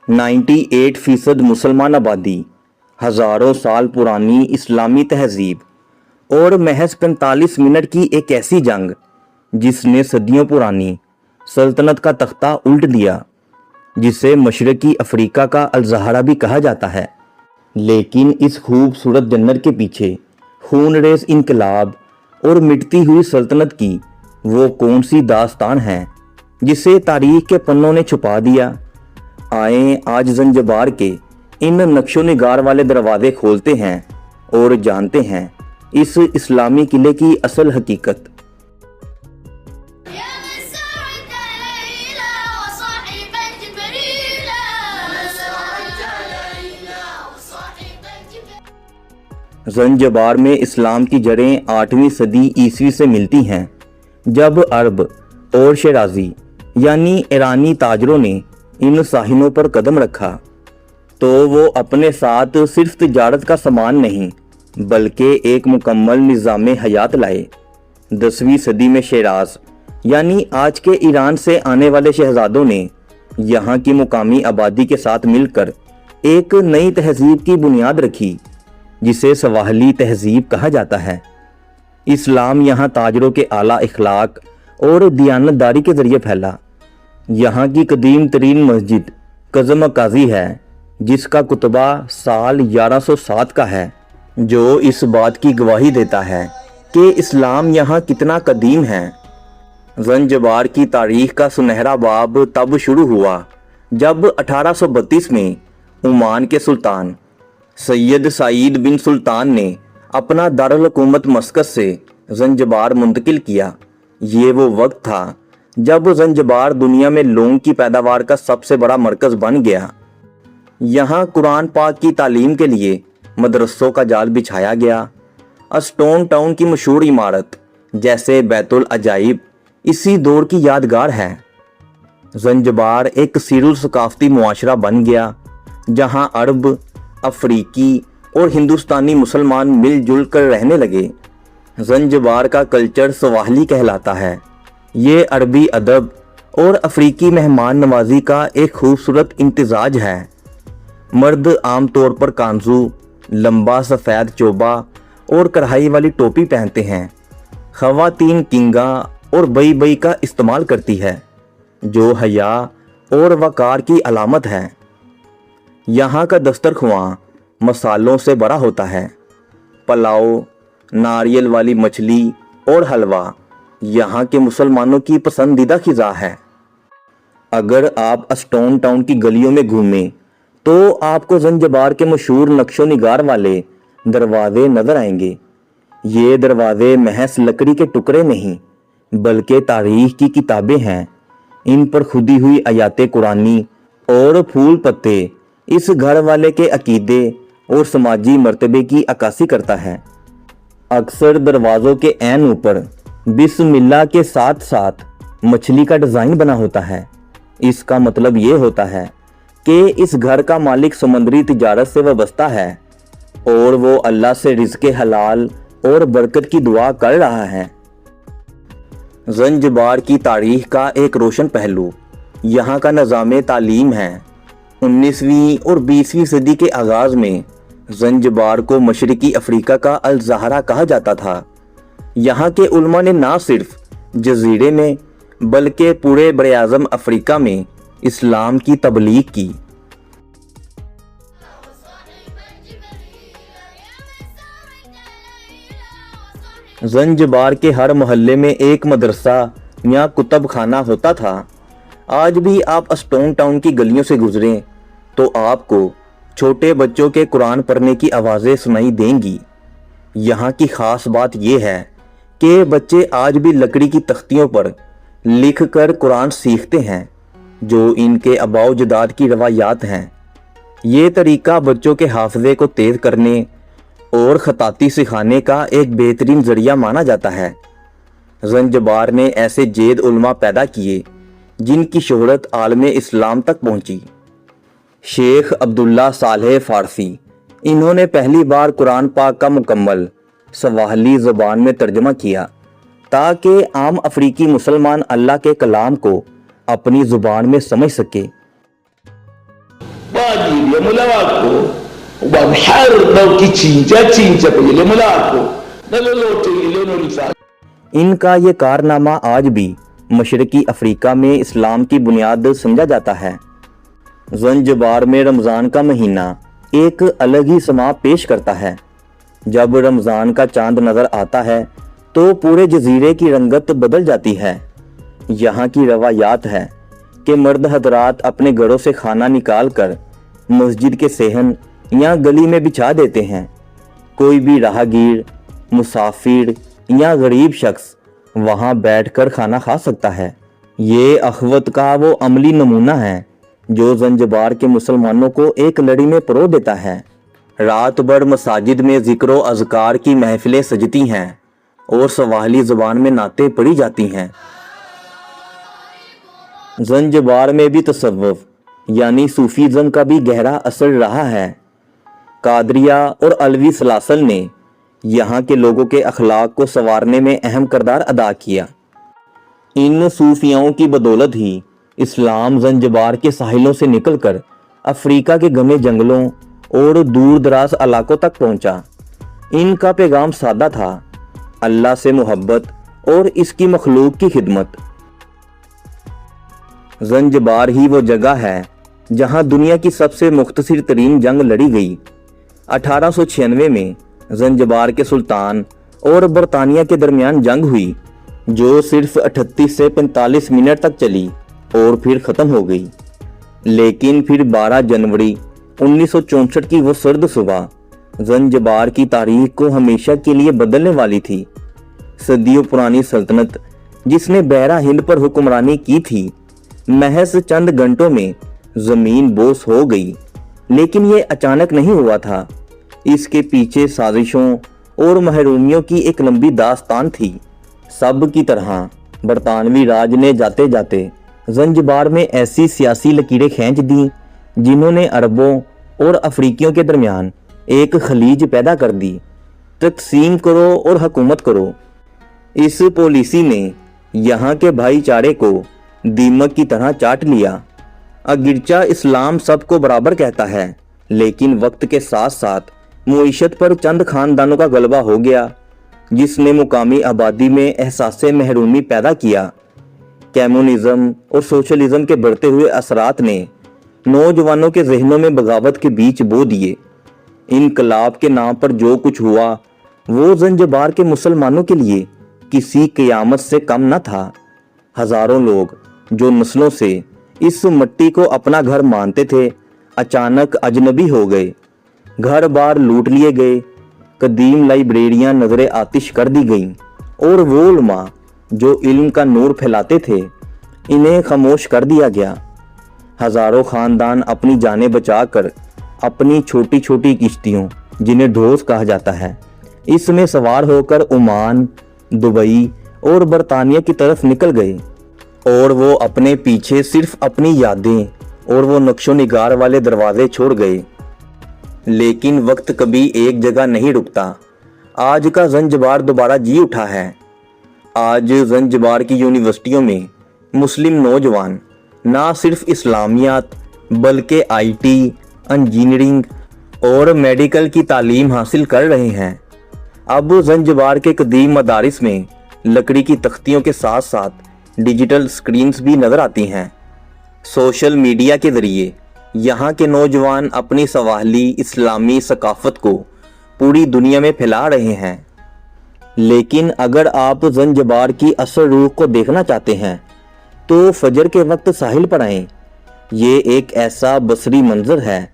98% मुसलमान आबादी, हज़ारों साल पुरानी इस्लामी तहजीब और महज 45 मिनट की एक ऐसी जंग जिसने सदियों पुरानी सल्तनत का तख्ता उल्ट दिया, जिसे मशरकी अफ्रीका का अलज़हरा भी कहा जाता है। लेकिन इस खूबसूरत जन्नत के पीछे खूनरेज़ इनकलाब और मिटती हुई सल्तनत की वो कौन सी दास्तान है जिसे तारीख के पन्नों ने छुपा दिया। आए आज ज़ंजबार के इन नक्शो निगार वाले दरवाजे खोलते हैं और जानते हैं इस इस्लामी किले की असल हकीकत। ज़ंजबार में इस्लाम की जड़ें 8वीं सदी ईस्वी से मिलती हैं, जब अरब और शराजी यानी ईरानी ताजरों ने इन साहिलों पर कदम रखा तो वो अपने साथ सिर्फ तिजारत का सामान नहीं बल्कि एक मुकम्मल निज़ाम हयात लाए। 10वीं सदी में शिराज यानी आज के ईरान से आने वाले शहजादों ने यहाँ की मुकामी आबादी के साथ मिलकर एक नई तहजीब की बुनियाद रखी, जिसे सवाहली तहजीब कहा जाता है। इस्लाम यहाँ ताजरों के आला इखलाक और दियानतदारी के जरिए फैला। यहाँ की कदीम तरीन मस्जिद कज़म काजी है, जिसका कुतबा साल 1107 का है, जो इस बात की गवाही देता है कि इस्लाम यहाँ कितना कदीम है। ज़ंजबार की तारीख का सुनहरा बाब तब शुरू हुआ जब 1832 में ओमान के सुल्तान सैयद सईद बिन सुल्तान ने अपना दारुल हुकूमत मस्कत से ज़ंजबार मुंतकिल किया। ये वो वक्त था जब ज़ंजबार दुनिया में लौंग की पैदावार का सबसे बड़ा मरकज़ बन गया। यहाँ कुरान पाक की तालीम के लिए मदरसों का जाल बिछाया गया। स्टोन टाउन की मशहूर इमारत जैसे बैतुल अजाइब इसी दौर की यादगार है। ज़ंजबार एक सीरुल सकाफ़ती मुआशरा बन गया, जहाँ अरब, अफ्रीकी और हिंदुस्तानी मुसलमान मिलजुल कर रहने लगे। ज़ंजबार का कल्चर सवाहली कहलाता है। ये अरबी अदब और अफ्रीकी मेहमान नवाजी का एक खूबसूरत इम्तिजाज है। मर्द आमतौर पर कांजू, लंबा सफ़ेद चोबा और कढ़ाई वाली टोपी पहनते हैं। ख़वातीन किंगा और बई बई का इस्तेमाल करती है, जो हया और वक़ार की अलामत है। यहाँ का दस्तरख्वां मसालों से भरा होता है। पुलाव, नारियल वाली मछली और हलवा यहाँ के मुसलमानों की पसंदीदा ख़िज़ा है। अगर आप स्टोन टाउन की गलियों में घूमें तो आपको ज़ंजबार के मशहूर नक्शो निगार वाले दरवाजे नज़र आएंगे। ये दरवाजे महज लकड़ी के टुकड़े नहीं बल्कि तारीख़ की किताबें हैं। इन पर खुदी हुई आयाते कुरानी और फूल पत्ते इस घर वाले के अकीदे और समाजी मर्तबे की अक्कासी करता है। अक्सर दरवाज़ों के ऐन ऊपर बिस्मिल्लाह के साथ साथ मछली का डिज़ाइन बना होता है। इसका मतलब ये होता है कि इस घर का मालिक समुद्री तिजारत से वाबस्ता है और वो अल्लाह से रिज़्क़े हलाल और बरकत की दुआ कर रहा है। ज़ंजबार की तारीख़ का एक रोशन पहलू यहाँ का निज़ाम तालीम है। 19वीं और 20वीं सदी के आगाज़ में ज़ंजबार को मशरकी अफ्रीका का अलज़हरा कहा जाता था। यहाँ के उलमा ने ना सिर्फ जजीरे में बल्कि पूरे बरे-आज़म अफ्रीका में इस्लाम की तबलीग की। ज़ंजबार के हर मोहल्ले में एक मदरसा या कुतब खाना होता था। आज भी आप स्टोन टाउन की गलियों से गुजरें तो आपको छोटे बच्चों के कुरान पढ़ने की आवाज़ें सुनाई देंगी। यहाँ की ख़ास बात यह है कि बच्चे आज भी लकड़ी की तख्तियों पर लिख कर कुरान सीखते हैं, जो इनके आबाओ जदाद की रवायात हैं। ये तरीका बच्चों के हाफजे को तेज़ करने और ख़ताती सिखाने का एक बेहतरीन ज़रिया माना जाता है। ज़ंजबार ने ऐसे जेद उलमा पैदा किए जिनकी शोहरत आलम इस्लाम तक पहुँची। शेख अब्दुल्ला सालेह फ़ारसी, इन्होंने पहली बार कुरान पाक का मुकम्मल सवाहली ज़बान में तर्जमा किया ताकि आम अफ्रीकी मुसलमान अल्लाह के कलाम को अपनी ज़ुबान में समझ सके। mula wako wamharba ukichinja kwa yule mula wako na lolote lile unalofanya. इनका ये कारनामा आज भी मशरकी अफ्रीका में इस्लाम की बुनियाद समझा जाता है। ज़ंजबार में रमज़ान का महीना एक अलग ही समा पेश करता है। जब रमज़ान का चांद नज़र आता है तो पूरे जजीरे की रंगत बदल जाती है। यहाँ की रवायात है कि मर्द हजरात अपने घरों से खाना निकाल कर मस्जिद के सेहन या गली में बिछा देते हैं। कोई भी राहगीर, मुसाफिर या गरीब शख्स वहाँ बैठकर खाना खा सकता है। ये अखवत का वो अमली नमूना है जो ज़ंजबार के मुसलमानों को एक लड़ी में परो देता है। रात भर मसाजिद में ज़िक्र व अज़कार की महफिलें सजती हैं और सवाहिली ज़ुबान में नातें पढ़ी जाती हैं। ज़ंजबार में भी तसव्वुफ़ यानी सूफीज़म का भी गहरा असर रहा है। कादरिया और अलवी सलासल ने यहाँ के लोगों के अखलाक को संवारने में अहम किरदार अदा किया। इन सूफियाओं की बदौलत ही इस्लाम ज़ंजबार के साहिलों से निकलकर अफ्रीका के घने जंगलों और दूर दराज इलाकों तक पहुंचा। इनका पैगाम सादा था, अल्लाह से मोहब्बत और इसकी मखलूक की खिदमत। ज़ंजबार ही वो जगह है जहां दुनिया की सबसे मुख्तसर तरीन जंग लड़ी गई। 1896 में ज़ंजबार के सुल्तान और बरतानिया के दरमियान जंग हुई जो सिर्फ 38 से 45 मिनट तक चली और फिर ख़त्म हो गई। लेकिन फिर 12 जनवरी 1964 की वो सर्द सुबह ज़ंजबार की तारीख को हमेशा के लिए बदलने वाली थी। सदियों पुरानी सल्तनत जिसने बहरा हिंद पर हुक्मरानी की थी, महज चंद घंटों में ज़मीन बोस हो गई। लेकिन ये अचानक नहीं हुआ था, इसके पीछे साजिशों और महरूमियों की एक लंबी दास्तान थी। सब की तरह बरतानवी राज ने जाते जाते ज़ंजबार में ऐसी सियासी लकीरें खींच दी जिन्होंने अरबों और अफ्रीकियों के दरमियान एक खलीज पैदा कर दी। तकसीम करो और हुकूमत करो। इस पॉलिसी ने यहाँ के भाईचारे को दीमक की तरह चाट लिया। अगिरचा इस्लाम सबको बराबर कहता है, लेकिन वक्त के साथ साथ मुईशत पर चंद खानदानों का गलबा हो गया जिसने मुकामी आबादी में एहसास महरूमी पैदा किया। कम्युनिज्म और सोशलिज्म के बढ़ते हुए असरात ने नौजवानों के जहनों में बगावत के बीज बो दिए। इनकलाब के नाम पर जो कुछ हुआ वो ज़ंजबार के मुसलमानों के लिए किसी क़यामत से कम न था। हजारों लोग जो नस्लों से इस मिट्टी को अपना घर मानते थे, अचानक अजनबी हो गए। घर बार लूट लिए गए, कदीम लाइब्रेरियां नजरे आतिश कर दी गईं और वो उलमा जो इल्म का नूर फैलाते थे, इन्हें खामोश कर दिया गया। हजारों खानदान अपनी जानें बचाकर अपनी छोटी छोटी किश्तियों, जिन्हें ढोस कहा जाता है, इसमें सवार होकर ओमान, दुबई और बरतानिया की तरफ निकल गए। और वो अपने पीछे सिर्फ अपनी यादें और वो नक्शो निगार वाले दरवाजे छोड़ गए। लेकिन वक्त कभी एक जगह नहीं रुकता। आज का ज़ंजबार दोबारा जी उठा है। आज ज़ंजबार की यूनिवर्सिटियों में मुस्लिम नौजवान ना सिर्फ इस्लामियात बल्कि आईटी, इंजीनियरिंग और मेडिकल की तालीम हासिल कर रहे हैं। अब ज़ंजबार के कदीम मदारिस में लकड़ी की तख्तियों के साथ साथ डिजिटल स्क्रीन्स भी नज़र आती हैं। सोशल मीडिया के ज़रिए यहाँ के नौजवान अपनी सवाहिली इस्लामी सकाफत को पूरी दुनिया में फैला रहे हैं। लेकिन अगर आप ज़ंजबार की असल रूह को देखना चाहते हैं तो फजर के वक्त साहिल पर आएं। ये एक ऐसा बसरी मंजर है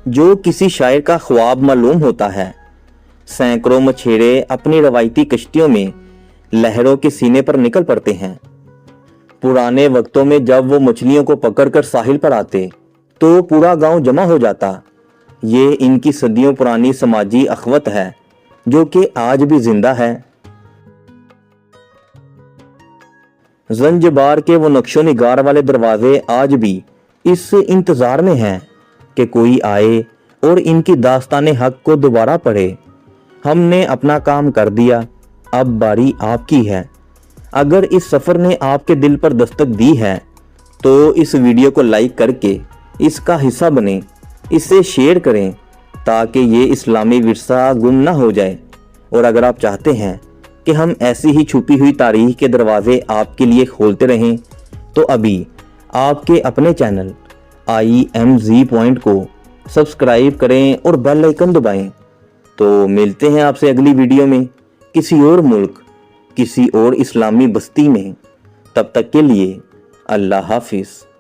जो किसी शायर का ख्वाब मालूम होता है। सैकड़ों मछेरे अपनी रवायती कश्तियों में लहरों के सीने पर निकल पड़ते हैं। पुराने वक्तों में जब वो मछलियों को पकड़कर साहिल पर आते तो पूरा गांव जमा हो जाता। ये इनकी सदियों पुरानी समाजी अखवत है जो कि आज भी जिंदा है। ज़ंजबार के वो नक्शो निगार वाले दरवाजे आज भी इस इंतजार में हैं कि कोई आए और इनकी दास्तान हक को दोबारा पढ़े। हमने अपना काम कर दिया, अब बारी आपकी है। अगर इस सफ़र ने आपके दिल पर दस्तक दी है तो इस वीडियो को लाइक करके इसका हिस्सा बने اسے شیئر کریں تاکہ یہ اسلامی ورثہ گم نہ ہو جائے۔ اور اگر آپ چاہتے ہیں کہ ہم ایسی ہی چھپی ہوئی تاریخ کے دروازے آپ کے لیے کھولتے رہیں تو ابھی آپ کے اپنے چینل IMZ پوائنٹ کو سبسکرائب کریں اور بیل آئیکن دبائیں۔ تو ملتے ہیں آپ سے اگلی ویڈیو میں کسی اور ملک، کسی اور اسلامی بستی میں۔ تب تک کے لیے اللہ حافظ۔